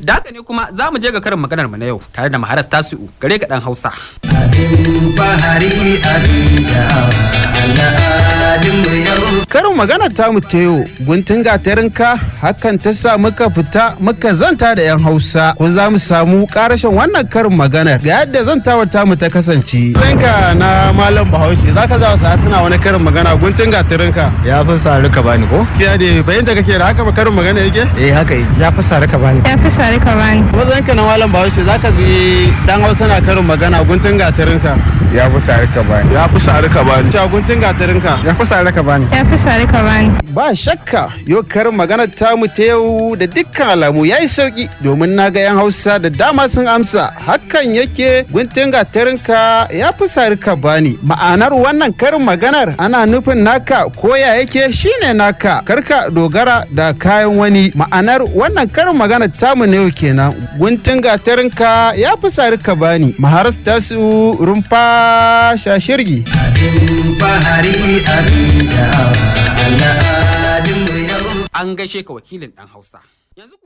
Da haka ne kuma za mu je ga karin maganar mu na yau tare da Maharas Tasi'u gare ka dan Hausa. Karin magana ta mu ta yau guntun gatarinka hakan ta sa muka fita muka zanta da 'yan Hausa ko za mu samu karashin wannan karin maganar ga yadda zantawar ta mu ta kasance. Zanka na Malam Bahaushe zaka za sa suna wani karin magana guntun gatarinka ya fi sari ka bani ko? ya da bayanta kake da haka karin magana yake? Haka yi ya fi sari ka bani. Ya fi sari ka bani. Zanka na Malam Bahaushe zaka ji dan Hausa na karin magana guntun gatarinka Ya fi sari ka bani. ya fi sari ka bani. Cewa guntun gatarinka Ya fi sari ka bani. Ya fi sari ka bani. ba shakka yau karin maganar tamu ta yau da dukkan alamu ya yi sauki domin na ga 'yan Hausa da dama sun amsa hakan yake guntun gatarinka ya fi sari ka bani. Ma'anar wannan karin maganar ana nufin naka koya yake shine naka karka dogara da kayan wani. Ma'anar wannan karin maganar tamu na yau kenan guntun gatarinka ya fi sari ka bani. Maharas Tasi'u rumfa shashirgi. An gaishe ka wakilin dan Hausa. Yanzu